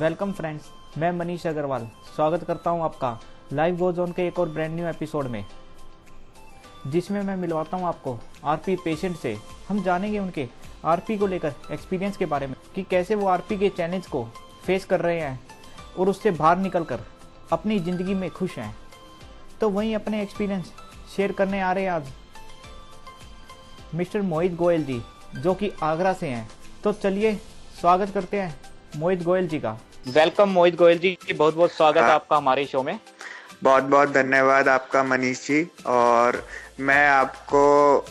Welcome friends, मैं मनीष अग्रवाल स्वागत करता हूं आपका लाइव गो जोन के एक और ब्रांड न्यू एपिसोड में, जिसमें मैं मिलवाता हूं आपको आरपी पेशेंट से। हम जानेंगे उनके आरपी को लेकर एक्सपीरियंस के बारे में कि कैसे वो आरपी के चैलेंज को फेस कर रहे हैं और उससे बाहर निकलकर अपनी ज़िंदगी में खुश हैं। तो वहीं अपने एक्सपीरियंस शेयर करने आ रहे हैं आज मिस्टर मोहित गोयल जी, जो कि आगरा से हैं। तो चलिए स्वागत करते हैं मोहित गोयल जी का। वेलकम मोहित गोयल जी, बहुत बहुत स्वागत है आपका हमारे शो में। बहुत बहुत धन्यवाद आपका मनीष जी, और मैं आपको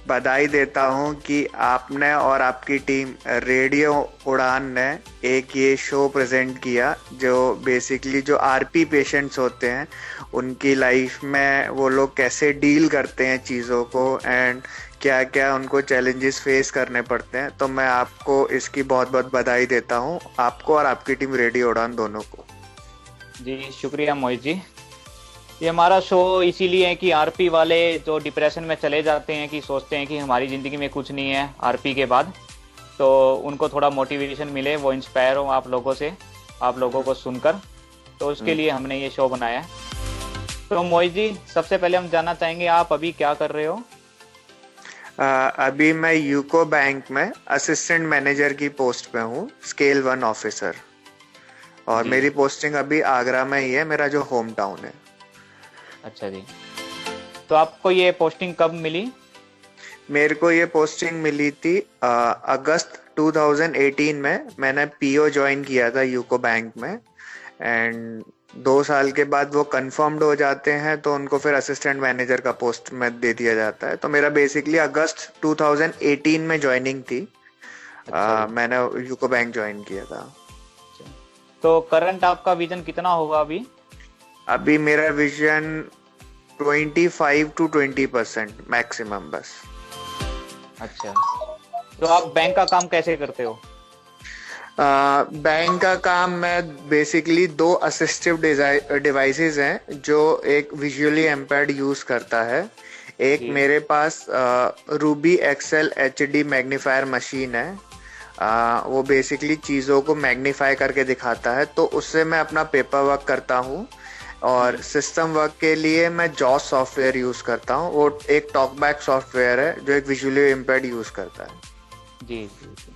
बधाई देता हूं कि आपने और आपकी टीम रेडियो उड़ान ने एक ये शो प्रेजेंट किया जो बेसिकली जो आरपी पेशेंट्स होते हैं उनकी लाइफ में वो लोग कैसे डील करते हैं चीज़ों को एंड क्या क्या उनको चैलेंजेस फेस करने पड़ते हैं। तो मैं आपको इसकी बहुत बहुत बधाई देता हूं, आपको और आपकी टीम रेडियो उड़ान दोनों को। जी शुक्रिया मोहित जी। ये हमारा शो इसीलिए है कि आरपी वाले जो डिप्रेशन में चले जाते हैं, कि सोचते हैं कि हमारी ज़िंदगी में कुछ नहीं है आरपी के बाद, तो उनको थोड़ा मोटिवेशन मिले, वो इंस्पायर हो आप लोगों से, आप लोगों को सुनकर। तो उसके लिए हमने ये शो बनाया है। तो मोहित जी, सबसे पहले हम जानना चाहेंगे आप अभी क्या कर रहे हो? अभी मैं यूको बैंक में असिस्टेंट मैनेजर की पोस्ट पे हूँ, स्केल 1 ऑफिसर, और मेरी पोस्टिंग अभी आगरा में ही है, मेरा जो होम टाउन है। अच्छा जी, तो आपको ये पोस्टिंग कब मिली? मेरे को ये पोस्टिंग मिली थी अगस्त 2018 में। मैंने पीओ ज्वाइन किया था यूको बैंक में, एंड 2 साल के बाद वो कंफर्म्ड हो जाते हैं तो उनको फिर असिस्टेंट मैनेजर का पोस्ट में दे दिया जाता है। तो मेरा बेसिकली अगस्त 2018 में ज्वाइनिंग थी। मैंने यूको बैंक ज्वाइन किया था। तो करंट आपका विजन कितना होगा अभी? अभी मेरा विजन 25 to 20% मैक्सिमम बस। अच्छा, तो आप बैंक का काम कैसे करते हो? बैंक का काम मैं बेसिकली 2 असिस्टिव डिवाइसेस हैं जो एक विजुअली एम्पेयर्ड यूज करता है। एक मेरे पास Ruby Excel HD magnifier machine है। वो बेसिकली चीज़ों को मैग्नीफाई करके दिखाता है, तो उससे मैं अपना पेपर वर्क करता हूँ। और सिस्टम वर्क के लिए मैं जॉस सॉफ्टवेयर यूज करता हूँ। वो एक टॉकबैक सॉफ्टवेयर है जो एक विजुअली इम्पेयर्ड यूज करता है। जी जी।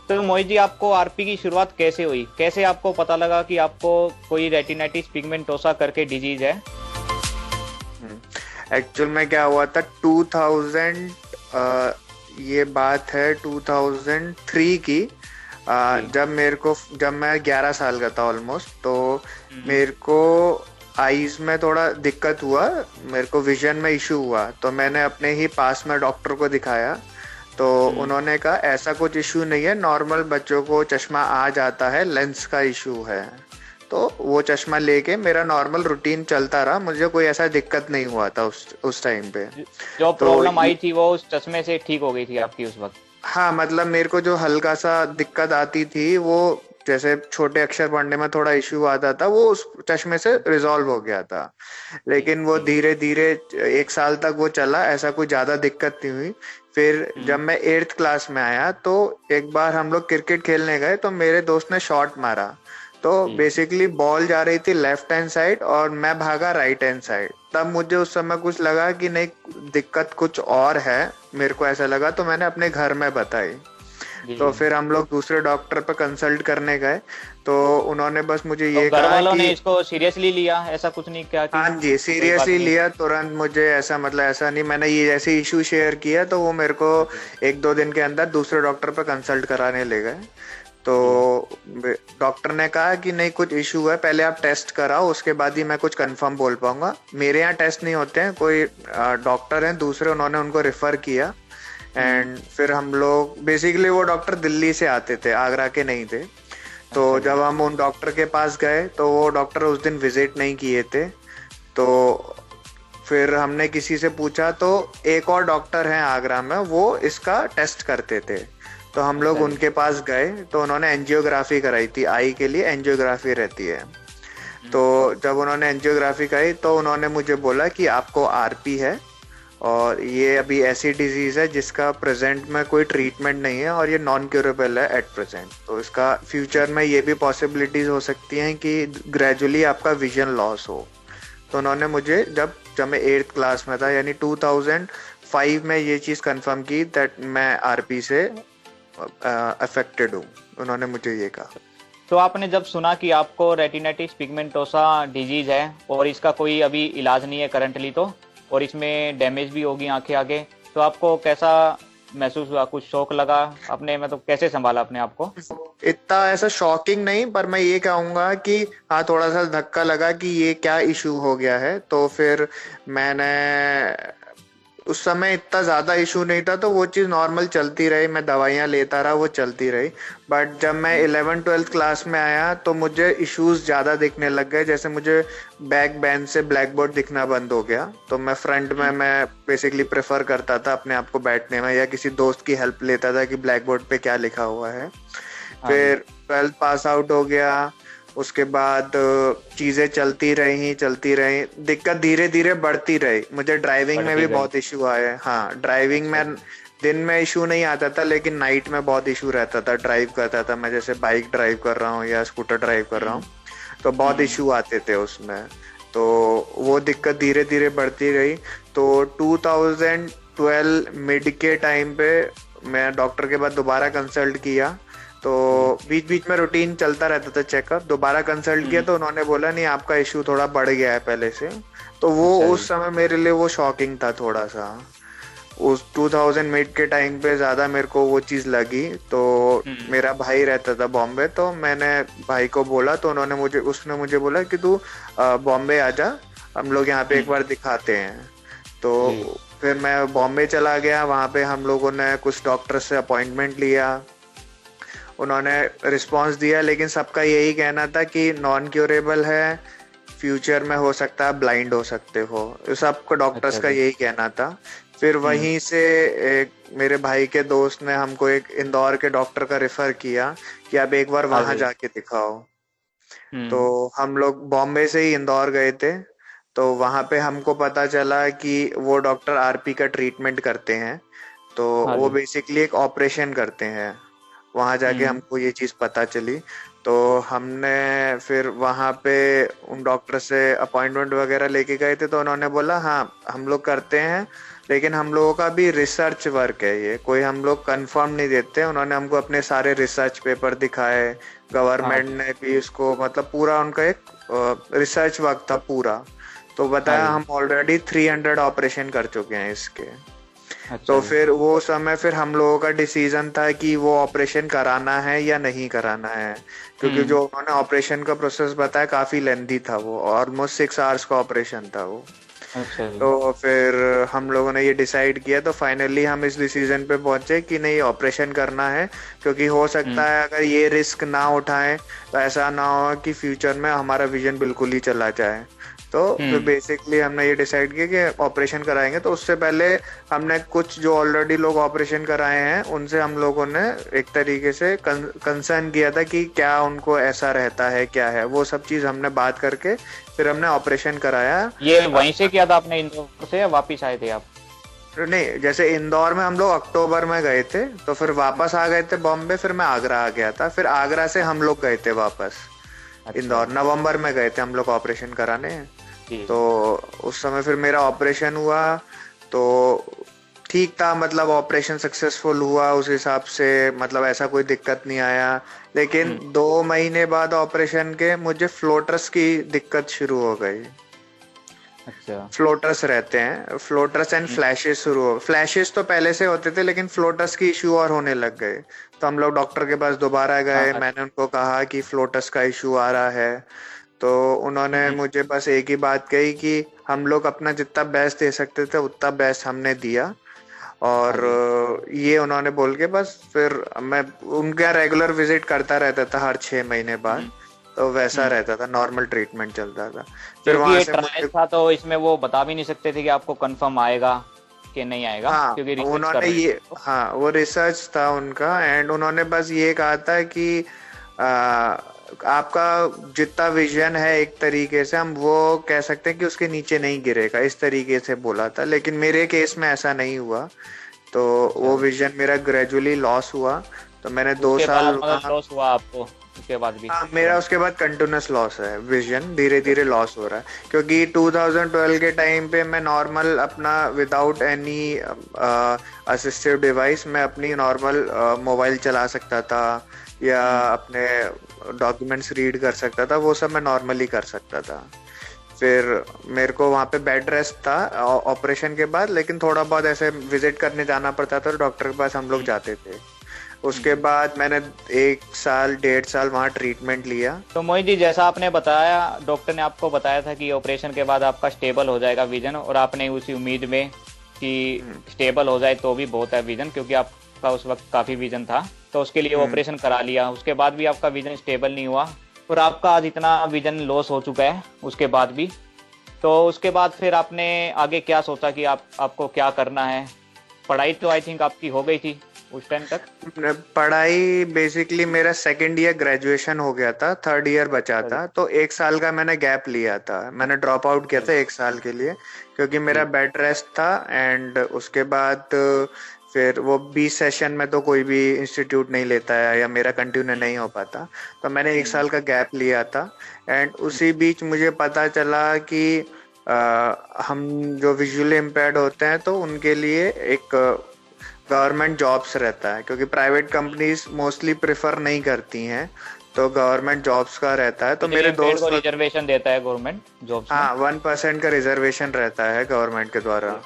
तो मोहित जी, आपको आरपी की शुरुआत कैसे हुई? कैसे आपको पता लगा कि आपको कोई रेटिनाइटिस पिगमेंटोसा करके डिजीज है? एक्चुअल में क्या हुआ था, 2000 ये बात है 2003 की। जब मैं 11 साल का था ऑलमोस्ट, तो मेरे को आईज में थोड़ा दिक्कत हुआ, मेरे को विजन में इशू हुआ। तो मैंने अपने ही पास में डॉक्टर को दिखाया, तो उन्होंने कहा ऐसा कुछ इशू नहीं है, नॉर्मल बच्चों को चश्मा आ जाता है, लेंस का इशू है। तो वो चश्मा लेके मेरा नॉर्मल रूटीन चलता रहा, मुझे कोई ऐसा दिक्कत नहीं हुआ था उस टाइम पे। जो प्रॉब्लम आई थी वो उस चश्मे से ठीक हो गई थी आपकी उस वक्त? हाँ, मतलब मेरे को जो हल्का सा दिक्कत आती थी, वो जैसे छोटे अक्षर पढ़ने में थोड़ा इश्यू आता था, वो उस चश्मे से रिजॉल्व हो गया था। लेकिन वो धीरे धीरे 1 साल तक वो चला, ऐसा कोई ज्यादा दिक्कत नहीं हुई। फिर जब मैं 8th क्लास में आया तो एक बार हम लोग क्रिकेट खेलने गए, तो मेरे दोस्त ने शॉट मारा। तो बेसिकली बॉल जा रही थी लेफ्ट हैंड साइड और मैं भागा राइट हैंड साइड। तब मुझे उस समय कुछ लगा कि नहीं, दिक्कत कुछ और है, मेरे को ऐसा लगा। तो मैंने अपने घर में बताई। तो फिर हम लोग दूसरे डॉक्टर पे कंसल्ट करने गए, तो उन्होंने बस मुझे ये कहा कि वालों ने इसको सीरियसली लिया, ऐसा कुछ नहीं क्या? हाँ जी, सीरियसली लिया तुरंत। मुझे ऐसा मतलब ऐसा नहीं, मैंने ये जैसे इशू शेयर किया तो वो मेरे को 1-2 दिन के अंदर दूसरे डॉक्टर पे कंसल्ट कराने ले गए। तो डॉक्टर ने कहा कि नहीं, कुछ इशू है, पहले आप टेस्ट कराओ, उसके बाद ही मैं कुछ कंफर्म बोल पाऊंगा। मेरे यहाँ टेस्ट नहीं होते हैं, कोई डॉक्टर हैं दूसरे, उन्होंने उनको रेफर किया। एंड फिर हम लोग बेसिकली, वो डॉक्टर दिल्ली से आते थे, आगरा के नहीं थे। तो जब हम उन डॉक्टर के पास गए तो वो डॉक्टर उस दिन विजिट नहीं किए थे। तो फिर हमने किसी से पूछा, तो एक और डॉक्टर हैं आगरा में, वो इसका टेस्ट करते थे। तो हम लोग उनके पास गए, तो उन्होंने एंजियोग्राफी कराई थी, आई के लिए एंजियोग्राफी रहती है। तो जब उन्होंने एंजियोग्राफी कराई तो उन्होंने मुझे बोला कि आपको आरपी है और ये अभी ऐसी डिजीज है जिसका प्रेजेंट में कोई ट्रीटमेंट नहीं है और ये नॉन क्यूरेबल है एट प्रेजेंट। तो इसका फ्यूचर में ये भी पॉसिबिलिटीज हो सकती हैं कि ग्रेजुअली आपका विजन लॉस हो। तो उन्होंने मुझे जब जब मैं 8th क्लास में था यानी 2005 में ये चीज कंफर्म की दैट मैं आरपी से अफेक्टेड हूँ। उन्होंने मुझे ये कहा। तो आपने जब सुना कि आपको रेटिनाइटिस पिगमेंटोसा डिजीज है और इसका कोई अभी इलाज नहीं है करंटली, तो और इसमें डैमेज भी होगी आंखें आगे, तो आपको कैसा महसूस हुआ? कुछ शौक लगा? आपने मतलब कैसे संभाला अपने आप को? इतना ऐसा शॉकिंग नहीं, पर मैं ये कहूंगा कि हाँ थोड़ा सा धक्का लगा कि ये क्या इशू हो गया है। तो फिर मैंने उस समय इतना ज्यादा इशू नहीं था तो वो चीज नॉर्मल चलती रही, मैं दवाइयां लेता रहा, वो चलती रही। बट जब मैं 11th-12th क्लास में आया तो मुझे इश्यूज ज्यादा दिखने लग गए। जैसे मुझे बैक बेंच से ब्लैक बोर्ड दिखना बंद हो गया। तो मैं फ्रंट में मैं बेसिकली प्रेफर करता था अपने आप को बैठने में, या किसी दोस्त की हेल्प लेता था कि ब्लैक बोर्ड पे क्या लिखा हुआ है। फिर 12th पास आउट हो गया, उसके बाद चीजें चलती रही, दिक्कत धीरे धीरे बढ़ती रही। मुझे ड्राइविंग में भी बहुत इशू आए। हाँ, ड्राइविंग में दिन में इशू नहीं आता था लेकिन नाइट में बहुत इशू रहता था। ड्राइव करता था मैं, जैसे बाइक ड्राइव कर रहा हूँ या स्कूटर ड्राइव कर रहा हूँ, तो बहुत इशू आते थे उसमें। तो वो दिक्कत धीरे धीरे बढ़ती रही। तो 2012 मिड के टाइम पे मैं डॉक्टर के पास दोबारा कंसल्ट किया। तो बीच बीच में रूटीन चलता रहता था चेकअप। दोबारा कंसल्ट किया तो उन्होंने बोला नहीं, आपका इशू थोड़ा बढ़ गया है पहले से। तो वो उस समय मेरे लिए वो शॉकिंग था थोड़ा सा। उस 2000 मिड के टाइम पे ज्यादा मेरे को वो चीज लगी। तो मेरा भाई रहता था बॉम्बे, तो मैंने भाई को बोला, तो उसने मुझे बोला कि तू बॉम्बे आजा, हम लोग यहाँ पे एक बार दिखाते हैं। तो फिर मैं बॉम्बे चला गया। वहां पे हम लोगों ने कुछ डॉक्टर से अपॉइंटमेंट लिया, उन्होंने रिस्पांस दिया, लेकिन सबका यही कहना था कि नॉन क्यूरेबल है, फ्यूचर में हो सकता है ब्लाइंड हो सकते हो। सबको डॉक्टर्स का यही कहना था। फिर वहीं से मेरे भाई के दोस्त ने हमको एक इंदौर के डॉक्टर का रेफर किया कि आप एक बार वहां जाके दिखाओ। तो हम लोग बॉम्बे से ही इंदौर गए थे। तो वहां पे हमको पता चला कि वो डॉक्टर आरपी का ट्रीटमेंट करते हैं। तो वो बेसिकली एक ऑपरेशन करते हैं। वहां जाके हमको ये चीज पता चली। तो हमने फिर वहां पे उन डॉक्टर से अपॉइंटमेंट वगैरह लेके गए थे। तो उन्होंने बोला हाँ हम लोग करते हैं, लेकिन हम लोगों का भी रिसर्च वर्क है, ये कोई हम लोग कंफर्म नहीं देते। उन्होंने हमको अपने सारे रिसर्च पेपर दिखाए, गवर्नमेंट ने भी इसको मतलब पूरा उनका एक रिसर्च वर्क था पूरा। तो बताया हम ऑलरेडी 300 ऑपरेशन कर चुके हैं इसके। तो फिर वो समय फिर हम लोगों का डिसीजन था कि वो ऑपरेशन कराना है या नहीं कराना है, क्योंकि जो उन्होंने ऑपरेशन का प्रोसेस बताया काफी लेंथी था, वो ऑलमोस्ट 6 आवर्स का ऑपरेशन था वो। तो फिर हम लोगों ने ये डिसाइड किया। तो फाइनली हम इस डिसीजन पे पहुंचे कि नहीं ऑपरेशन करना है, क्योंकि हो सकता है अगर ये रिस्क ना उठाएं तो ऐसा ना हो कि फ्यूचर में हमारा विजन बिल्कुल ही चला जाए। तो फिर बेसिकली हमने ये डिसाइड किया कि ऑपरेशन कराएंगे। तो उससे पहले हमने कुछ जो ऑलरेडी लोग ऑपरेशन कराए हैं उनसे हम लोगों ने एक तरीके से कंसर्न किया था कि क्या उनको ऐसा रहता है, क्या है, वो सब चीज हमने बात करके फिर हमने ऑपरेशन कराया। ये वहीं से किया था आपने, इंदौर से, या वापिस आए थे आप? नहीं, जैसे इंदौर में हम लोग अक्टूबर में गए थे, तो फिर वापस आ गए थे बॉम्बे। फिर मैं आगरा आ गया था, फिर आगरा से हम लोग गए थे वापस इंदौर। नवंबर में गए थे हम लोग ऑपरेशन कराने। तो उस समय फिर मेरा ऑपरेशन हुआ तो ठीक था, मतलब ऑपरेशन सक्सेसफुल हुआ उस हिसाब से, मतलब ऐसा कोई दिक्कत नहीं आया। लेकिन 2 महीने बाद ऑपरेशन के मुझे फ्लोटर्स की दिक्कत शुरू हो गई। अच्छा, फ्लोटर्स रहते हैं, फ्लोटर्स एंड फ्लैशेस शुरू हो। फ्लैशेस तो पहले से होते थे लेकिन फ्लोटर्स की इश्यू और होने लग गए। तो हम लोग डॉक्टर के पास दोबारा गए। मैंने उनको कहा कि फ्लोटर्स का इश्यू आ रहा है। तो उन्होंने मुझे बस एक ही बात कही कि हम लोग अपना जितना बेस्ट दे सकते थे उतना बेस्ट हमने दिया। और ये उन्होंने बोल के बस फिर मैं उनका रेगुलर विजिट करता रहता था हर 6 महीने बाद। तो वैसा रहता था, नॉर्मल ट्रीटमेंट चलता था। फिर वहां से मुझे था, तो इसमें वो बता भी नहीं सकते थे कि आपको कंफर्म आएगा कि नहीं आएगा। हाँ, क्योंकि उन्होंने ये वो रिसर्च था उनका। एंड उन्होंने बस ये कहा था कि आपका जितना विजन है एक तरीके से हम वो कह सकते हैं कि उसके नीचे नहीं गिरेगा, इस तरीके से बोला था। लेकिन मेरे केस में ऐसा नहीं हुआ, तो वो अच्छा, विजन मेरा ग्रेजुअली लॉस हुआ। तो मैंने दो उसके साल बाद मतलब वहाँ। लॉस हुआ आपको उसके बाद भी हाँ, मेरा तुरंत? उसके बाद कंटिन्यूस लॉस है, विजन धीरे धीरे लॉस हो रहा है। क्योंकि 2012 के टाइम पे मैं नॉर्मल अपना विदाउट एनी असिस्टिव डिवाइस मैं अपनी नॉर्मल मोबाइल चला सकता था, या अपने डॉक्यूमेंट्स रीड कर सकता था, वो सब मैं नॉर्मली कर सकता था। फिर मेरे को वहाँ पे बेड रेस्ट था ऑपरेशन के बाद, लेकिन थोड़ा बहुत ऐसे विजिट करने जाना पड़ता था, तो डॉक्टर के पास हम लोग जाते थे। उसके बाद मैंने 1 साल 1.5 साल वहाँ ट्रीटमेंट लिया। तो मोहित जी, जैसा आपने बताया, डॉक्टर ने आपको बताया था कि ऑपरेशन के बाद आपका स्टेबल हो जाएगा विजन, और आपने उसी उम्मीद में कि स्टेबल हो जाए तो भी बहुत है विजन, क्योंकि आपका उस वक्त काफी विजन था, तो उसके लिए ऑपरेशन करा लिया। उसके बाद भी आपका विजन स्टेबल नहीं हुआ, और आपका आज इतना विजन लॉस हो चुका है उसके बाद भी। तो उसके बाद फिर आपने आगे क्या सोचा कि आपको क्या करना है? पढ़ाई तो आई थिंक आपकी हो गई थी उस टाइम तक। पढ़ाई बेसिकली मेरा सेकेंड ईयर ग्रेजुएशन हो गया था, थर्ड ईयर बचा था, तो 1 साल का मैंने गैप लिया था, मैंने ड्रॉप आउट किया था 1 साल के लिए, क्योंकि मेरा बेड रेस्ट था। एंड उसके बाद फिर वो 20 सेशन में तो कोई भी इंस्टीट्यूट नहीं लेता है, या मेरा कंटिन्यू नहीं हो पाता, तो मैंने 1 साल का गैप लिया था। एंड उसी बीच मुझे पता चला कि हम जो विजुअली इम्पेयर्ड होते हैं तो उनके लिए एक गवर्नमेंट जॉब्स रहता है, क्योंकि प्राइवेट कंपनीज मोस्टली प्रेफर नहीं करती हैं, तो गवर्नमेंट जॉब्स का रहता है। तो मेरे दोस्त को रिजर्वेशन देता है गवर्नमेंट जॉब्स में। हाँ, 1% का रिजर्वेशन रहता है गवर्नमेंट के द्वारा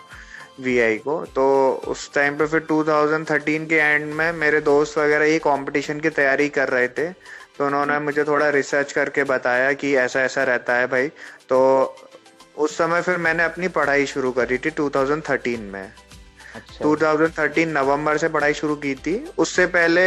वीआई को। तो उस टाइम पे फिर 2013 के एंड में मेरे दोस्त वगैरह ये कंपटीशन की तैयारी कर रहे थे, तो उन्होंने मुझे थोड़ा रिसर्च करके बताया कि ऐसा ऐसा रहता है भाई। तो उस समय फिर मैंने अपनी पढ़ाई शुरू करी थी 2013 में। अच्छा। 2013 नवंबर से पढ़ाई शुरू की थी। उससे पहले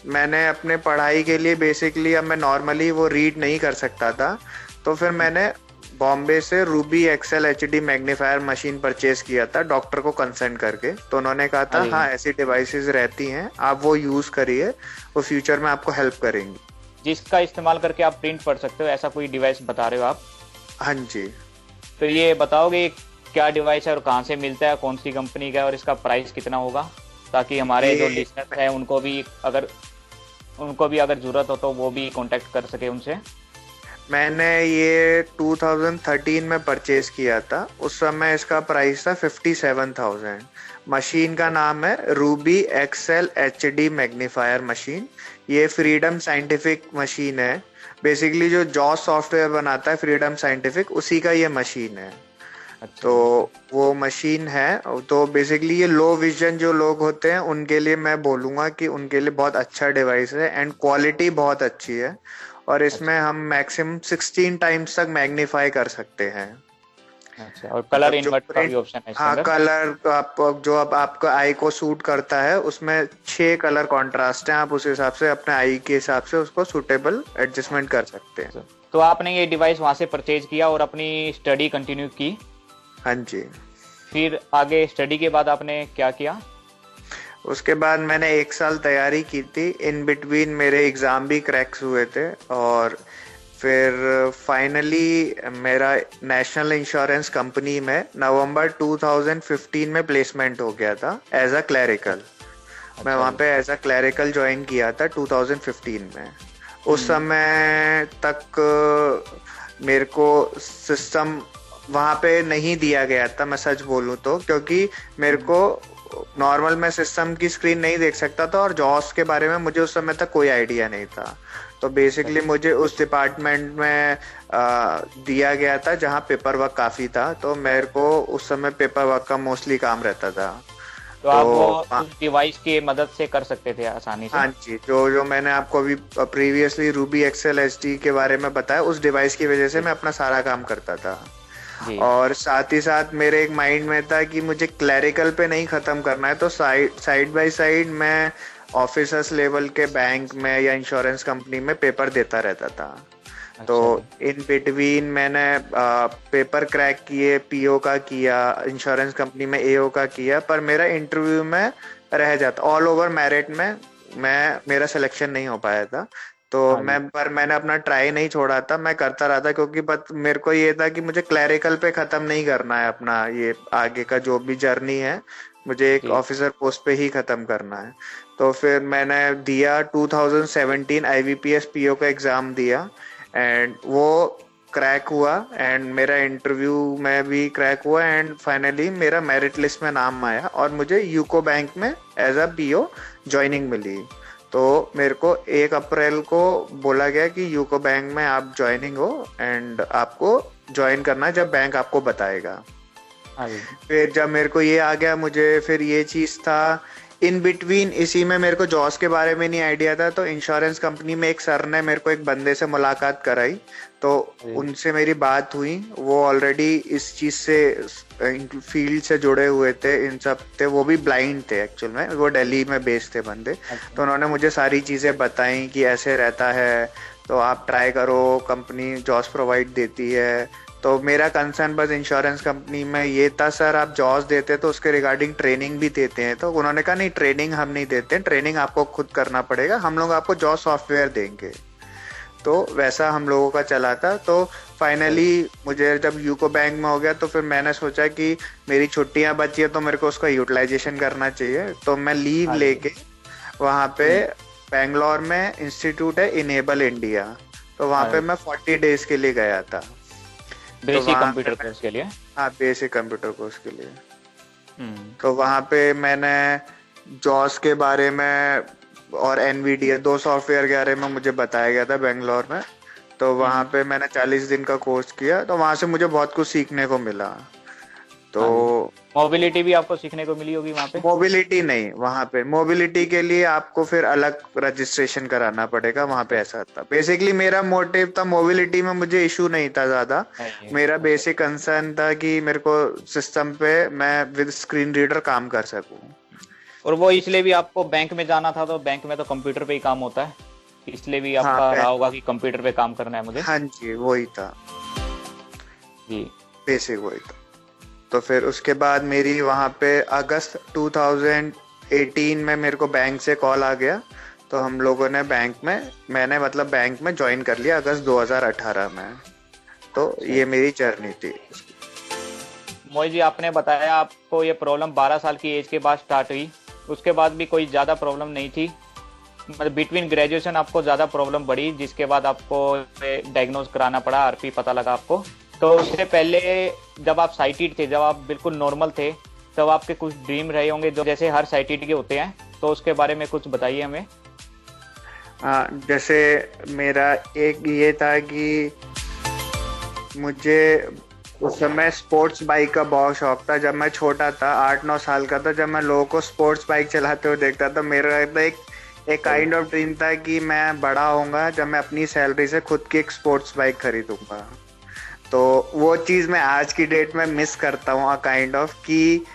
मैंने अपने पढ़ाई के लिए बेसिकली, अब मैं नॉर्मली वो रीड नहीं कर सकता था, तो फिर मैंने बॉम्बे से Ruby Excel HD magnifier machine purchase किया था डॉक्टर को कंसल्ट करके। तो उन्होंने कहा था हाँ, ऐसी डिवाइसेस रहती हैं, आप वो यूज करिए, वो फ्यूचर में आपको हेल्प करेंगी, जिसका इस्तेमाल करके आप प्रिंट पढ़ सकते हो। ऐसा कोई डिवाइस बता रहे हो आप? हाँ जी। तो ये बताओगे क्या डिवाइस है और कहाँ से मिलता है, कौन सी कंपनी का है, और इसका प्राइस कितना होगा, ताकि हमारे जो लिसनर्स हैं उनको भी अगर जरूरत हो तो वो भी कांटेक्ट कर सके उनसे। मैंने ये 2013 में परचेज किया था। उस समय इसका प्राइस था 57,000। मशीन का नाम है Ruby Excel HD magnifier machine. ये फ्रीडम साइंटिफिक मशीन है। बेसिकली जो जॉस सॉफ्टवेयर बनाता है फ्रीडम साइंटिफिक, उसी का ये मशीन है। अच्छा। तो वो मशीन है। तो बेसिकली ये लो विजन जो लोग होते हैं उनके लिए मैं बोलूंगा कि उनके लिए बहुत अच्छा डिवाइस है, एंड क्वालिटी बहुत अच्छी है, और इसमें हम मैक्सिमम 16 टाइम्स तक मैग्नीफाई कर सकते हैं। अच्छा, और कलर इन्वर्ट का भी ऑप्शन है इसके हाँ, अंदर? कलर आप जो अब आपका आई को सूट करता है, उसमें 6 कलर कॉन्ट्रास्ट हैं, आप उस हिसाब से अपने आई के हिसाब से उसको सूटेबल एडजस्टमेंट कर सकते हैं। तो आपने ये डिवाइस वहां से परचेज किया और अपनी स्टडी कंटिन्यू की? हाँ जी। फिर आगे स्टडी के बाद आपने क्या किया? उसके बाद मैंने 1 साल तैयारी की थी। इन बिटवीन मेरे एग्जाम भी क्रैक्स हुए थे, और फिर फाइनली मेरा नेशनल इंश्योरेंस कंपनी में नवंबर 2015 में प्लेसमेंट हो गया था एज अ क्लैरिकल। मैं वहाँ पे एज अ क्लैरिकल ज्वाइन किया था 2015 में। उस समय तक मेरे को सिस्टम वहाँ पे नहीं दिया गया था, मैं सच बोलूँ तो, क्योंकि मेरे को नॉर्मल मैं सिस्टम की स्क्रीन नहीं देख सकता था, और जॉस के बारे में मुझे उस समय तक कोई आइडिया नहीं था। तो बेसिकली मुझे उस डिपार्टमेंट में दिया गया था जहाँ पेपर वर्क काफी था, तो मेरे को उस समय पेपर वर्क का मोस्टली काम रहता था। तो आप वो उस डिवाइस की मदद से कर सकते थे आसानी से? हाँ जी। जो मैंने आपको अभी प्रीवियसली रूबी एक्सेल एचडी के बारे में बताया, उस डिवाइस की वजह से मैं अपना सारा काम करता था। और साथ ही साथ मेरे एक माइंड में था कि मुझे क्लैरिकल पे नहीं खत्म करना है, तो साइड बाय साइड मैं ऑफिसर्स लेवल के बैंक में या इंश्योरेंस कंपनी में पेपर देता रहता था। अच्छा। तो इन बिटवीन मैंने पेपर क्रैक किए, पीओ का किया, इंश्योरेंस कंपनी में एओ का किया, पर मेरा इंटरव्यू में रह जाता, ऑल ओवर मेरिट में मेरा सिलेक्शन नहीं हो पाया था। तो हाँ जी। मैंने अपना ट्राई नहीं छोड़ा था, मैं करता रहा था, क्योंकि बस मेरे को ये था कि मुझे क्लैरिकल पे खत्म नहीं करना है अपना ये आगे का जो भी जर्नी है, मुझे एक जी। ऑफिसर पोस्ट पे ही खत्म करना है। तो फिर मैंने दिया 2017 आईबीपीएस पीओ का एग्जाम दिया, एंड वो क्रैक हुआ, एंड मेरा इंटरव्यू में भी क्रैक हुआ, एंड फाइनली मेरा मेरिट लिस्ट में नाम आया और मुझे यूको बैंक में एज अ पीओ ज्वाइनिंग मिली। तो मेरे को 1 अप्रैल को बोला गया कि यूको बैंक में आप ज्वाइनिंग हो, एंड आपको ज्वाइन करना है जब बैंक आपको बताएगा। हाँ जी। फिर जब मेरे को ये आ गया, मुझे फिर ये चीज था इन बिटवीन, इसी में मेरे को जॉस के बारे में नहीं आइडिया था, तो इंश्योरेंस कंपनी में एक सर ने मेरे को एक बंदे से मुलाकात कराई, तो जी। उनसे मेरी बात हुई। वो ऑलरेडी इस चीज से फील्ड से जुड़े हुए थे, इन सब थे, वो भी ब्लाइंड थे एक्चुअल में, वो दिल्ली में बेस्ड थे बंदे। अच्छा। तो उन्होंने मुझे सारी चीजें बताई कि ऐसे रहता है, तो आप ट्राई करो, कंपनी जॉस प्रोवाइड देती है। तो मेरा कंसर्न बस इंश्योरेंस कंपनी में ये था, सर आप जॉस देते तो उसके रिगार्डिंग ट्रेनिंग भी देते हैं? तो उन्होंने कहा नहीं, ट्रेनिंग हम नहीं देते, ट्रेनिंग आपको खुद करना पड़ेगा, हम लोग आपको जॉस सॉफ्टवेयर देंगे। तो वैसा हम लोगों का चला था। तो फाइनली मुझे जब यूको बैंक में हो गया, तो फिर मैंने सोचा कि मेरी छुट्टियां बची है तो मेरे को उसका यूटिलाइजेशन करना चाहिए, तो मैं लीव हाँ जी। लेके वहाँ पे जी। बैंगलोर में इंस्टीट्यूट है इनेबल इंडिया, तो वहाँ हाँ पे जी। मैं 40 डेज के लिए गया था। तो बेसिक वहाँ पे कंप्यूटर कोर्स के लिए। हाँ, बेसिक कंप्यूटर कोर्स के लिए। हम्म। तो वहाँ पे मैंने जॉस के बारे में और एनवीडिया 2 सॉफ्टवेयर के बारे में मुझे बताया गया था बेंगलोर में। तो वहाँ पे मैंने 40 दिन का कोर्स किया, तो वहाँ से मुझे बहुत कुछ सीखने को मिला। तो हाँ जी। मोबिलिटी भी आपको सीखने को मिली होगी वहाँ पे। मोबिलिटी नहीं, वहाँ पे मोबिलिटी के लिए आपको फिर अलग रजिस्ट्रेशन कराना पड़ेगा, वहाँ पे ऐसा था। बेसिकली मेरा मोटिव था, मोबिलिटी में मुझे इशू नहीं था ज्यादा, नहीं। मेरा अच्छा। बेसिक कंसर्न था कि मेरे को सिस्टम पे मैं विद स्क्रीन रीडर काम कर सकूं। और वो इसलिए भी आपको बैंक में जाना था, तो बैंक में तो कंप्यूटर पे ही काम होता है, इसलिए भी हाँ आपका रहा होगा कि कंप्यूटर पे काम करना है मुझे। हाँ जी, वही था, जी। बेसिक वही था। तो फिर उसके बाद मेरी वहाँ पे अगस्त 2018 में मेरे को बैंक से कॉल आ गया, तो हम लोगों ने मैंने मतलब बैंक में ज्वाइन कर लिया अगस्त 2018 में। तो ये मेरी जर्नी थी। मोहित जी, आपने बताया आपको ये प्रॉब्लम 12 साल की एज के बाद स्टार्ट हुई, उसके बाद भी कोई ज़्यादा प्रॉब्लम नहीं थी, मतलब बिटवीन ग्रेजुएशन आपको ज़्यादा प्रॉब्लम बढ़ी, जिसके बाद आपको डायग्नोज कराना पड़ा, आरपी पता लगा आपको। तो उससे पहले जब आप साइटेड थे, जब आप बिल्कुल नॉर्मल थे, तब आपके कुछ ड्रीम रहे होंगे जो जैसे हर साइटेड के होते हैं, तो उसके बारे में कुछ बताइए हमें। जैसे मेरा एक ये था कि मुझे उस समय स्पोर्ट्स बाइक का बहुत शौक था। जब मैं छोटा था, 8-9 साल का था, जब मैं लोगों को स्पोर्ट्स बाइक चलाते हुए देखता था, मेरा एक काइंड ऑफ ड्रीम था कि मैं बड़ा होऊंगा जब मैं अपनी सैलरी से खुद की एक स्पोर्ट्स बाइक खरीदूंगा। तो वो चीज मैं आज की डेट में मिस करता हूँ, काइंड ऑफ कि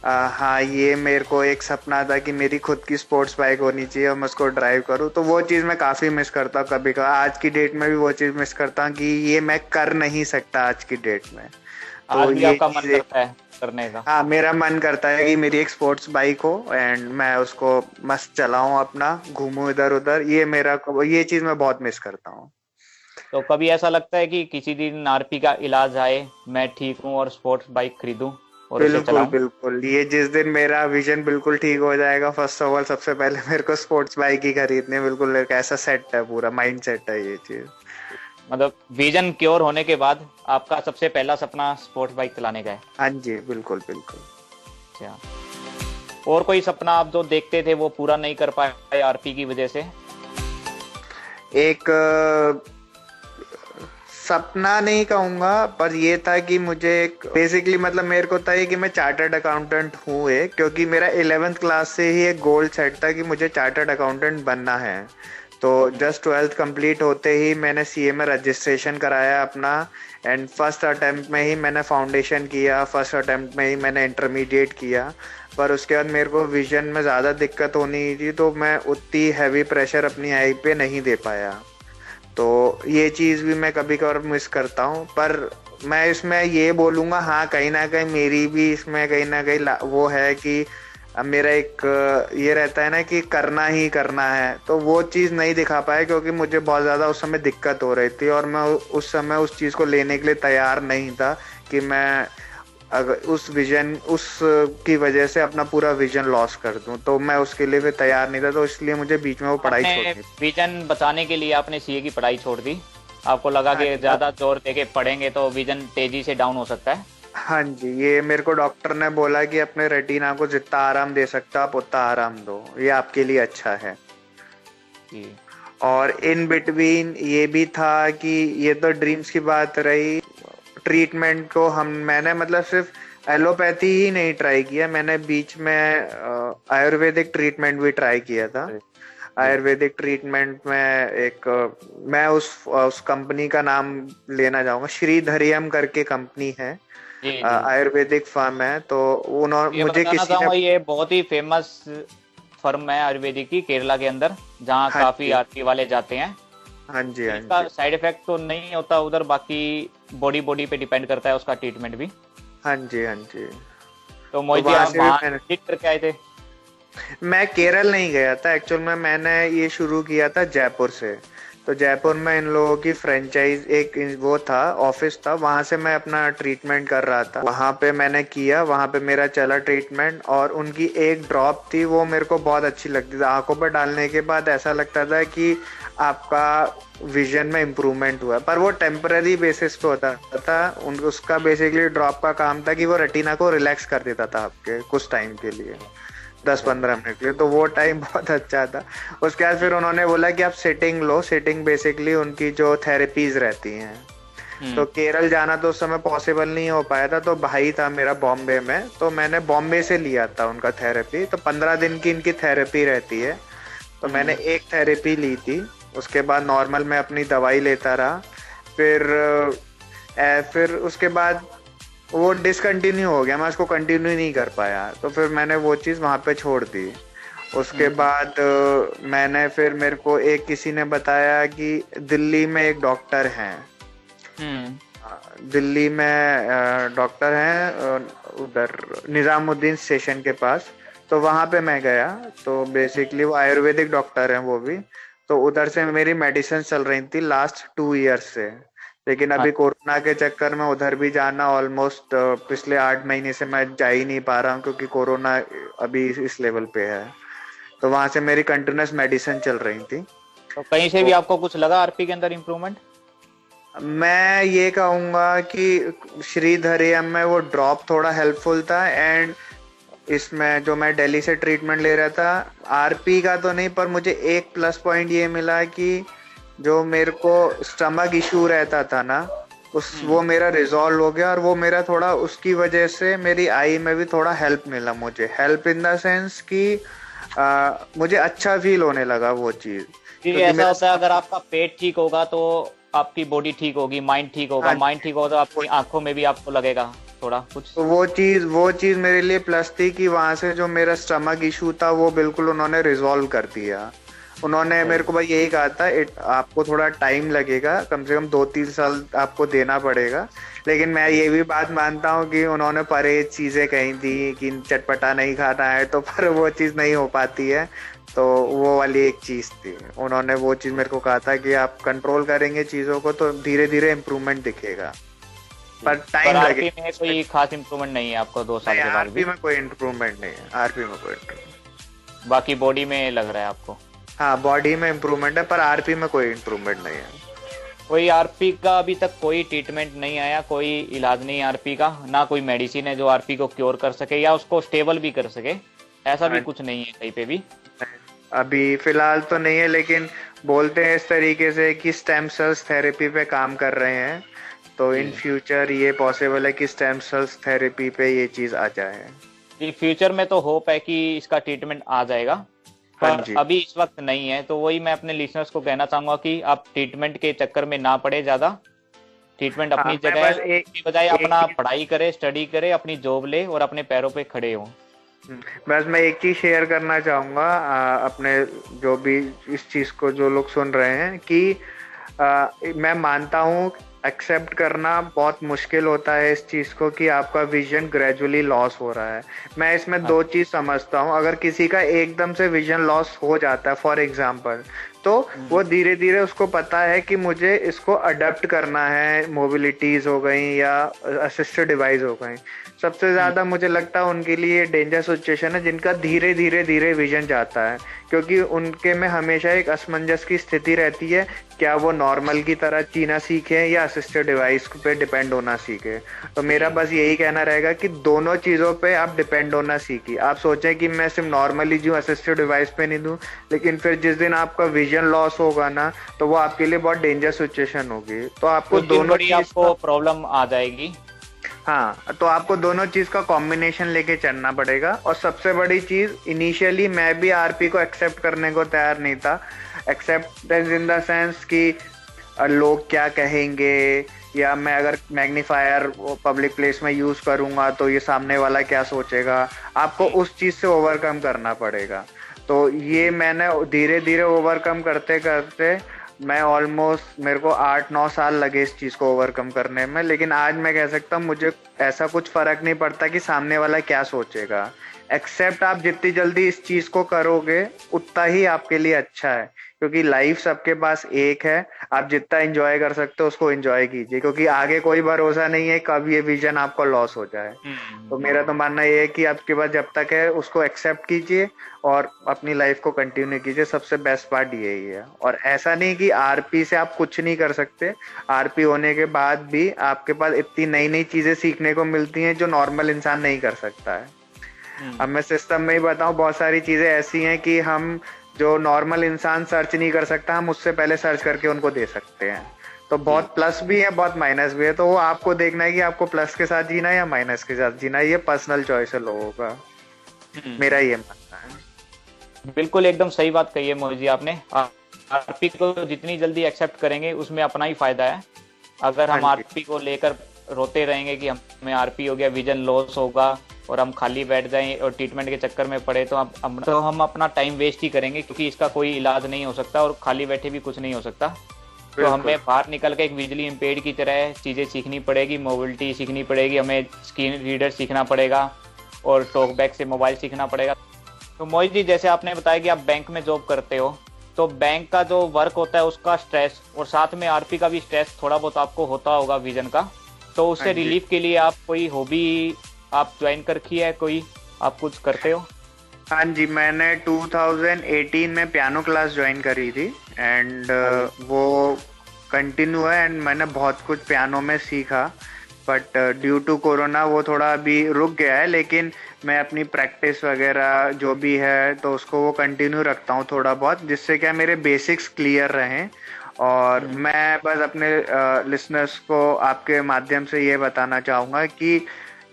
हाँ, ये मेरे को एक सपना था कि मेरी खुद की स्पोर्ट्स बाइक होनी चाहिए और मैं उसको ड्राइव करूँ। तो वो चीज मैं काफी मिस करता हूँ कभी कभी, आज की डेट में भी वो चीज मिस करता हूँ कि ये मैं कर नहीं सकता आज की डेट में। तो आज भी ये आपका मन चीजें, करता है करने का? हाँ, मेरा मन करता है कि मेरी एक स्पोर्ट्स बाइक हो एंड मैं उसको मस्त चलाऊं, अपना घूमूं इधर उधर। ये चीज मैं बहुत मिस करता हूँ। तो कभी ऐसा लगता है कि किसी दिन आरपी का इलाज आए, मैं ठीक हूँ और स्पोर्ट्स बाइक खरीदूं और उसे बिल्कुल चलाऊं? बिल्कुल, ये जिस दिन मेरा विजन बिल्कुल ठीक हो जाएगा, फर्स्ट ऑफ ऑल सबसे पहले मेरे को स्पोर्ट्स बाइक ही खरीदनी है। बिल्कुल एक ऐसा सेट है, पूरा माइंड सेट है ये चीज। मतलब विजन क्योर होने के बाद आपका सबसे पहला सपना स्पोर्ट्स बाइक चलाने का है? हाँ जी, बिल्कुल बिल्कुल। अच्छा। और कोई सपना आप जो देखते थे वो पूरा नहीं कर पाए आरपी की वजह से? एक सपना नहीं कहूंगा, पर ये था कि मुझे एक बेसिकली मतलब मेरे को था ये कि मैं चार्टर्ड अकाउंटेंट हूँ, क्योंकि मेरा 11th क्लास से ही एक गोल सेट था कि मुझे चार्टर्ड अकाउंटेंट बनना है। तो जस्ट 12th कंप्लीट होते ही मैंने सीए में रजिस्ट्रेशन कराया अपना, एंड फर्स्ट अटेम्प्ट में ही मैंने फाउंडेशन किया, फर्स्ट अटेम्प्ट में ही मैंने इंटरमीडिएट किया। पर उसके बाद मेरे को विजन में ज़्यादा दिक्कत होनी थी, तो मैं उतनी हैवी प्रेशर अपनी आई पे नहीं दे पाया। तो ये चीज़ भी मैं कभी कभार मिस करता हूँ। पर मैं इसमें ये बोलूँगा, हाँ, कहीं ना कहीं मेरी भी इसमें कहीं ना कहीं वो है कि अब मेरा एक ये रहता है ना कि करना ही करना है, तो वो चीज नहीं दिखा पाया क्योंकि मुझे बहुत ज्यादा उस समय दिक्कत हो रही थी और मैं उस समय उस चीज को लेने के लिए तैयार नहीं था कि मैं अगर उस विजन उस की वजह से अपना पूरा विजन लॉस कर दूं, तो मैं उसके लिए भी तैयार नहीं था, तो इसलिए मुझे बीच में वो पढ़ाई आपने छोड़नी थी। विजन बचाने के लिए आपने सीए की पढ़ाई छोड़ दी, आपको लगा हाँ कि जी। ज्यादा जोर देके पढ़ेंगे तो विजन तेजी से डाउन हो सकता है। हाँ जी, ये मेरे को डॉक्टर ने बोला कि अपने रेटिना को जितना आराम दे सकता आप उतना आराम दो, ये आपके लिए अच्छा है। जी। और इन बिटवीन ये भी था कि ये तो ड्रीम्स की बात रही, ट्रीटमेंट को मैंने मतलब सिर्फ एलोपैथी ही नहीं ट्राई किया, मैंने बीच में आयुर्वेदिक ट्रीटमेंट भी ट्राई किया था। जी। आयुर्वेदिक ट्रीटमेंट में मैं उस कंपनी का नाम लेना चाहूंगा, श्रीधरियम करके कंपनी है, जी। जी। आयुर्वेदिक फार्म है। तो उन्होंने ये मुझे बताना किसी ने। चाहूंगा, ये बहुत ही फेमस फर्म है आयुर्वेदिक की केरला के अंदर, जहाँ हाँ काफी जी, आरती वाले जाते हैं। हाँ जी, तो हाँ इसका जी, साइड इफेक्ट तो नहीं होता उधर, बाकी बॉडी बॉडी पे डिपेंड करता है उसका ट्रीटमेंट भी। हाँ जी, हाँ जी। तो तो मोहित जी, वहां आप से भी वहाँ मैंने, विजिट करके आए थे? मैं केरल नहीं गया था एक्चुअल में, मैंने ये शुरू किया था जयपुर से। तो जयपुर में इन लोगों की फ्रेंचाइज वो था, ऑफिस था, वहां से मैं अपना ट्रीटमेंट कर रहा था, वहां पे मैंने किया, वहां पे मेरा चला ट्रीटमेंट। और उनकी एक ड्रॉप थी, वो मेरे को बहुत अच्छी लगती थी, आंखों पर डालने के बाद ऐसा लगता था कि आपका विजन में इम्प्रूवमेंट हुआ, पर वो टेम्पररी बेसिस पे होता था। उसका बेसिकली ड्रॉप का काम था कि वो रेटिना को रिलैक्स कर देता था आपके कुछ टाइम के लिए, 10-15 मिनट के लिए, तो वो टाइम बहुत अच्छा था। उसके बाद फिर उन्होंने बोला कि आप सिटिंग लो, सिटिंग बेसिकली उनकी जो थेरेपीज रहती हैं। तो हम्म। केरल जाना तो उस समय पॉसिबल नहीं हो पाया था, तो भाई था मेरा बॉम्बे में, तो मैंने बॉम्बे से लिया था उनका थेरेपी। तो 15 दिन की इनकी थेरेपी रहती है, तो मैंने हम्म। एक थेरेपी ली थी। उसके बाद नॉर्मल मैं अपनी दवाई लेता रहा। फिर फिर उसके बाद वो डिसकंटिन्यू हो गया, मैं उसको कंटिन्यू नहीं कर पाया, तो फिर मैंने वो चीज़ वहाँ पे छोड़ दी। उसके हम्म। बाद मैंने फिर मेरे को एक किसी ने बताया कि दिल्ली में एक डॉक्टर हैं, हम्म। दिल्ली में डॉक्टर हैं उधर निजामुद्दीन स्टेशन के पास। तो वहाँ पे मैं गया, तो बेसिकली वो आयुर्वेदिक डॉक्टर हैं वो भी। तो उधर से मेरी मेडिसिन चल रही थी लास्ट 2 ईयर्स से, लेकिन हाँ। अभी कोरोना के चक्कर में उधर भी जाना ऑलमोस्ट पिछले 8 महीने से मैं जा ही नहीं पा रहा हूँ, क्योंकि कोरोना अभी इस लेवल पे है। तो वहां से मेरी कंटिन्यूस मेडिसिन चल रही थी। तो कहीं से भी तो आपको कुछ लगा आरपी के अंदर इम्प्रूवमेंट? मैं ये कहूंगा कि श्रीधरियम में वो ड्रॉप थोड़ा हेल्पफुल था, एंड इसमें जो मैं दिल्ली से ट्रीटमेंट ले रहा था, आरपी का तो नहीं, पर मुझे एक प्लस पॉइंट ये मिला कि जो मेरे को स्टमक इशू रहता था ना, वो मेरा रिजॉल्व हो गया। और वो मेरा थोड़ा उसकी वजह से मेरी आई में भी थोड़ा हेल्प मिला, मुझे हेल्प इन द सेंस कि मुझे अच्छा फील होने लगा वो चीज, जी, क्योंकि ऐसा मेरा। होता है, अगर आपका पेट ठीक होगा तो आपकी बॉडी ठीक होगी, माइंड ठीक होगा, हाँ माइंड जी, ठीक होगा तो आपकी आंखों में भी आपको लगेगा थोड़ा कुछ। तो वो चीज मेरे लिए प्लस थी कि वहां से जो मेरा स्टमक इशू था वो बिल्कुल उन्होंने रिजॉल्व कर दिया। उन्होंने मेरे को भाई यही कहा था, आपको थोड़ा टाइम लगेगा, कम से कम 2-3 साल आपको देना पड़ेगा। लेकिन मैं ये भी बात मानता हूँ कि उन्होंने परहेज चीजें कही थी कि चटपटा नहीं खाना है, तो पर वो चीज नहीं हो पाती है। तो वो वाली एक चीज थी, उन्होंने वो चीज मेरे को कहा था कि आप कंट्रोल करेंगे चीजों को तो धीरे धीरे इम्प्रूवमेंट दिखेगा, पर पर टाइम आरपी में लगेगा। कोई खास इम्प्रूवमेंट नहीं है आपको 2 साल नहीं, के बाद आरपी भी? में कोई इम्प्रूवमेंट नहीं है, आरपी में कोई इम्प्रूवमेंट। बाकी बॉडी में लग रहा है आपको? हाँ, बॉडी में इम्प्रूवमेंट है, पर आरपी में कोई इम्प्रूवमेंट नहीं है। कोई आरपी का अभी तक कोई ट्रीटमेंट नहीं आया, कोई इलाज नहीं आरपी का, ना कोई मेडिसिन है जो आरपी को क्योर कर सके या उसको स्टेबल भी कर सके, ऐसा भी हाँ, कुछ नहीं है कहीं पे भी? अभी फिलहाल तो नहीं है, लेकिन बोलते हैं इस तरीके से कि स्टेम सेल्स थेरेपी पे काम कर रहे हैं, तो इन फ्यूचर ये पॉसिबल है कि स्टेम सेल्स थेरेपी पे ये चीज आ जाए। जी, फ्यूचर में तो होप है कि इसका ट्रीटमेंट आ जाएगा, हाँ पर जी, अभी इस वक्त नहीं है। तो वही मैं अपने लिसनर्स को कहना चाहूंगा कि आप ट्रीटमेंट के चक्कर में ना पड़े ज्यादा, ट्रीटमेंट हाँ, अपनी मैं जगह बस है, एक उसकी बजाय एक अपना चीज पढ़ाई करे, स्टडी करे, अपनी जॉब ले और अपने पैरों पे खड़े हो। बस मैं एक चीज शेयर करना चाहूंगा अपने, जो भी इस चीज को जो लोग सुन रहे हैं, कि मैं मानता हूँ एक्सेप्ट करना बहुत मुश्किल होता है इस चीज को कि आपका विजन ग्रेजुअली लॉस हो रहा है। मैं इसमें दो चीज समझता हूँ। अगर किसी का एकदम से विजन लॉस हो जाता है फॉर एग्जाम्पल, तो वो धीरे धीरे उसको पता है कि मुझे इसको अडेप्ट करना है, मोबिलिटीज हो गई या असिस्टेड डिवाइस हो गई। सबसे ज्यादा मुझे लगता है उनके लिए डेंजर सिचुएशन है जिनका धीरे धीरे धीरे विजन जाता है, क्योंकि उनके में हमेशा एक असमंजस की स्थिति रहती है, क्या वो नॉर्मल की तरह जीना सीखे या असिस्टेड डिवाइस पे डिपेंड होना सीखे। तो मेरा बस यही कहना रहेगा कि दोनों चीजों पे आप डिपेंड होना सीखिए। आप सोचें कि मैं सिर्फ नॉर्मली जीऊँ, असिस्टेड डिवाइस पे नहीं दूं, लेकिन फिर जिस दिन आपका विजन लॉस होगा ना, तो वो आपके लिए बहुत डेंजर सिचुएशन होगी। तो आपको दोनों चीज आपको प्रॉब्लम आ जाएगी। हाँ, तो आपको दोनों चीज का कॉम्बिनेशन लेके चलना पड़ेगा। और सबसे बड़ी चीज, इनिशियली मैं भी आरपी को एक्सेप्ट करने को तैयार नहीं था। एक्सेप्टेंस इन द सेंस कि लोग क्या कहेंगे, या मैं अगर मैग्नीफायर पब्लिक प्लेस में यूज करूंगा तो ये सामने वाला क्या सोचेगा, आपको उस चीज से ओवरकम करना पड़ेगा। तो ये मैंने धीरे धीरे ओवरकम करते करते, मैं ऑलमोस्ट, मेरे को 8-9 साल लगे इस चीज को ओवरकम करने में। लेकिन आज मैं कह सकता हूँ मुझे ऐसा कुछ फर्क नहीं पड़ता कि सामने वाला क्या सोचेगा। एक्सेप्ट आप जितनी जल्दी इस चीज को करोगे उतना ही आपके लिए अच्छा है, क्योंकि लाइफ सबके पास एक है। आप जितना एंजॉय कर सकते हो उसको एंजॉय कीजिए, क्योंकि आगे कोई भरोसा नहीं है कब ये विजन आपको लॉस हो जाए। तो मेरा तो मानना ये है कि आपके पास जब तक है उसको एक्सेप्ट कीजिए और अपनी लाइफ को कंटिन्यू कीजिए। सबसे बेस्ट पार्ट यही है। और ऐसा नहीं कि आरपी से आप कुछ नहीं कर सकते, आरपी होने के बाद भी आपके पास इतनी नई नई चीजें सीखने को मिलती हैं जो नॉर्मल इंसान नहीं कर सकता है। अब मैं सिस्टम में ही बताऊं, बहुत सारी चीजें ऐसी हैं कि हम जो नॉर्मल इंसान सर्च नहीं कर सकता, हम उससे पहले सर्च करके उनको दे सकते हैं। तो बहुत प्लस भी है, बहुत माइनस भी है। तो वो आपको देखना है कि आपको प्लस के साथ जीना है या माइनस के साथ जीना है। ये पर्सनल चॉइस है लोगों का, मेरा ये मानना है। बिल्कुल एकदम सही बात कही है मोहित जी आपने। आरपी को जितनी जल्दी एक्सेप्ट करेंगे उसमें अपना ही फायदा है। अगर हम आरपी को लेकर रोते रहेंगे कि हमें आरपी हो गया, विजन लॉस होगा, और हम खाली बैठ जाएं और ट्रीटमेंट के चक्कर में पड़े, तो हम अपना टाइम वेस्ट ही करेंगे, क्योंकि इसका कोई इलाज नहीं हो सकता और खाली बैठे भी कुछ नहीं हो सकता। तो हमें बाहर निकल के एक विजुअली इम्पेयर्ड की तरह चीजें सीखनी पड़ेगी, मोबिलिटी सीखनी पड़ेगी, हमें स्क्रीन रीडर सीखना पड़ेगा और टॉकबैक से मोबाइल सीखना पड़ेगा। तो मोहित जी, जैसे आपने बताया कि आप बैंक में जॉब करते हो, तो बैंक का जो वर्क होता है उसका स्ट्रेस और साथ में आरपी का भी स्ट्रेस थोड़ा बहुत आपको होता होगा विजन का। तो उससे रिलीफ के लिए आप कोई हॉबी आप ज्वाइन कर रखी है, कोई आप कुछ करते हो? हाँ जी, मैंने 2018 में पियानो क्लास ज्वाइन करी थी एंड वो कंटिन्यू है एंड मैंने बहुत कुछ पियानो में सीखा। बट ड्यू टू कोरोना वो थोड़ा अभी रुक गया है, लेकिन मैं अपनी प्रैक्टिस वगैरह जो भी है तो उसको वो कंटिन्यू रखता हूँ थोड़ा बहुत, जिससे क्या मेरे बेसिक्स क्लियर रहें। और मैं बस अपने लिसनर्स को आपके माध्यम से ये बताना चाहूँगा कि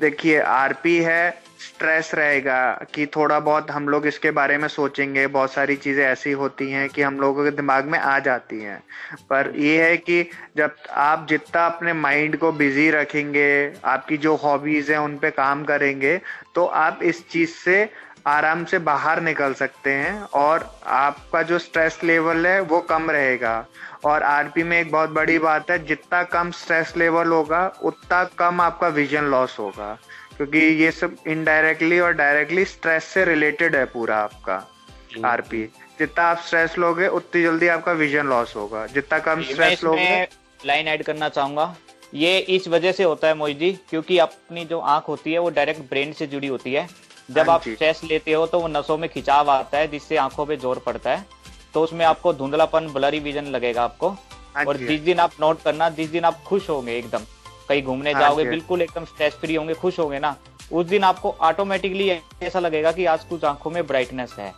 देखिए, आरपी है, स्ट्रेस रहेगा कि थोड़ा बहुत हम लोग इसके बारे में सोचेंगे, बहुत सारी चीजें ऐसी होती हैं कि हम लोगों के दिमाग में आ जाती हैं। पर ये है कि जब आप जितना अपने माइंड को बिजी रखेंगे, आपकी जो हॉबीज हैं उन पे काम करेंगे, तो आप इस चीज से आराम से बाहर निकल सकते हैं और आपका जो स्ट्रेस लेवल है वो कम रहेगा। और आरपी में एक बहुत बड़ी बात है, जितना कम स्ट्रेस लेवल होगा उतना कम आपका विजन लॉस होगा, क्योंकि ये सब इनडायरेक्टली और डायरेक्टली स्ट्रेस से रिलेटेड है पूरा आपका आरपी। जितना आप स्ट्रेस लोगे उतनी जल्दी आपका विजन लॉस होगा, जितना कम स्ट्रेस लोगे। लाइन ऐड करना चाहूंगा, ये इस वजह से होता है मोहित जी, क्योंकि अपनी जो आंख होती है वो डायरेक्ट ब्रेन से जुड़ी होती है। जब आप स्ट्रेस लेते हो तो वो नसों में खिंचाव आता है, जिससे आंखों पे जोर पड़ता है, तो उसमें आपको धुंधलापन, ब्लरी विजन लगेगा आपको। और जिस दिन आप नोट करना, जिस दिन आप खुश होंगे, एकदम कहीं घूमने जाओगे, बिल्कुल एकदम स्ट्रेस फ्री होंगे, खुश होंगे ना, उस दिन आपको ऑटोमेटिकली ऐसा लगेगा कि आज कुछ आंखों में ब्राइटनेस है।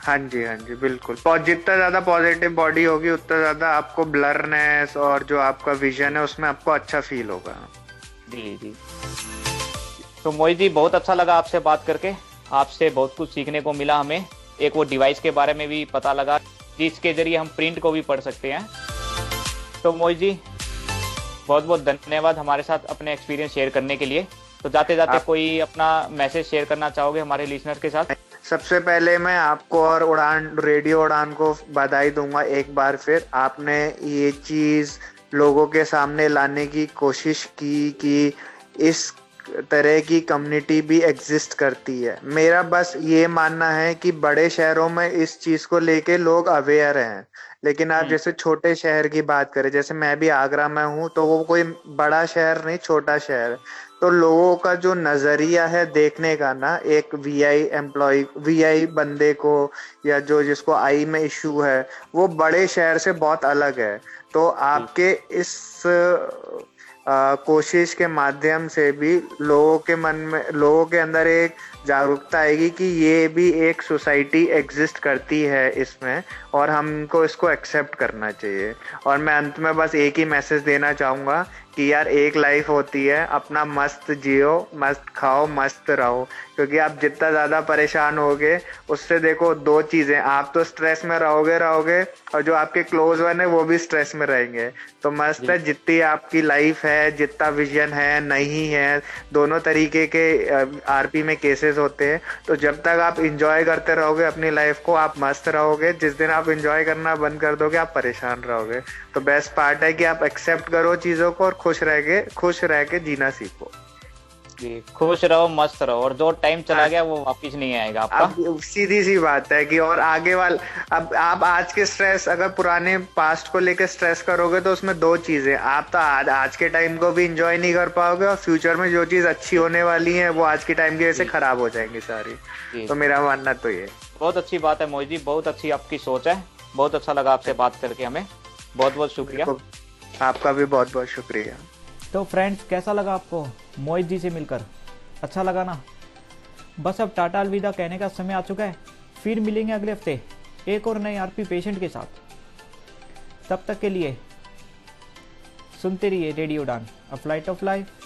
हाँ जी, हाँ जी, बिल्कुल। जितना ज्यादा पॉजिटिव बॉडी होगी उतना ज्यादा आपको ब्लरनेस और जो आपका विजन है उसमें आपको अच्छा फील होगा। जी जी। तो मोहित जी, बहुत अच्छा लगा आपसे बात करके, आपसे बहुत कुछ सीखने को मिला हमें। एक वो डिवाइस के बारे में भी पता लगा जिसके जरिए हम प्रिंट को भी पढ़ सकते हैं। तो मोहित जी, बहुत बहुत धन्यवाद हमारे साथ अपने एक्सपीरियंस शेयर करने के लिए। तो जाते जाते कोई अपना मैसेज शेयर करना चाहोगे हमारे लिसनर के साथ? सबसे पहले मैं आपको और उड़ान, रेडियो उड़ान को बधाई दूंगा एक बार फिर। आपने ये चीज लोगों के सामने लाने की कोशिश की कि इस तरह की कम्युनिटी भी एग्जिस्ट करती है। मेरा बस ये मानना है कि बड़े शहरों में इस चीज को लेके लोग अवेयर हैं, लेकिन आप जैसे छोटे शहर की बात करें, जैसे मैं भी आगरा में हूँ, तो वो कोई बड़ा शहर नहीं, छोटा शहर है। तो लोगों का जो नजरिया है देखने का ना, एक वीआई बंदे को, या जो जिसको आई में इश्यू है, वो बड़े शहर से बहुत अलग है। तो आपके इस कोशिश के माध्यम से भी लोगों के मन में, लोगों के अंदर एक जागरूकता आएगी कि ये भी एक सोसाइटी एग्जिस्ट करती है इसमें, और हमको इसको एक्सेप्ट करना चाहिए। और मैं अंत में बस एक ही मैसेज देना चाहूंगा कि यार एक लाइफ होती है, अपना मस्त जियो, मस्त खाओ, मस्त रहो। क्योंकि आप जितना ज्यादा परेशान होगे, उससे देखो दो चीजें, आप तो स्ट्रेस में रहोगे और जो आपके क्लोज वन है वो भी स्ट्रेस में रहेंगे। तो मस्त है, जितनी आपकी लाइफ है, जितना विजन है, नहीं है, दोनों तरीके के आरपी में केसेस होते हैं। तो जब तक आप इंजॉय करते रहोगे अपनी लाइफ को, आप मस्त रहोगे। जिस दिन आप इंजॉय करना बंद कर दोगे, आप परेशान रहोगे। तो बेस्ट पार्ट है कि आप एक्सेप्ट करो चीजों को और खुश रह के जीना सीखो। जी, खुश रहो, मस्त रहो, और जो टाइम चला गया वो वापस नहीं आएगा आपका। अब सीधी सी बात है कि और आगे अब आप आज के स्ट्रेस, अगर पुराने पास्ट को लेकर स्ट्रेस करोगे तो उसमें दो चीजें, आप तो आज के टाइम को भी इंजॉय नहीं कर पाओगे, और फ्यूचर में जो चीज अच्छी होने वाली है वो आज के टाइम की वजह से खराब हो जाएंगी सारी। तो मेरा मानना तो ये। बहुत अच्छी बात है मोहित जी, बहुत अच्छी आपकी सोच है। बहुत अच्छा लगा आपसे बात करके, हमें बहुत बहुत शुक्रिया। आपका भी बहुत बहुत शुक्रिया। तो फ्रेंड्स, कैसा लगा आपको मोहित जी से मिलकर? अच्छा लगा ना? बस अब टाटा अलविदा कहने का समय आ चुका है। फिर मिलेंगे अगले हफ्ते एक और नए आरपी पेशेंट के साथ। तब तक के लिए सुनते रहिए रेडियो उड़ान, अ फ्लाइट ऑफ लाइफ।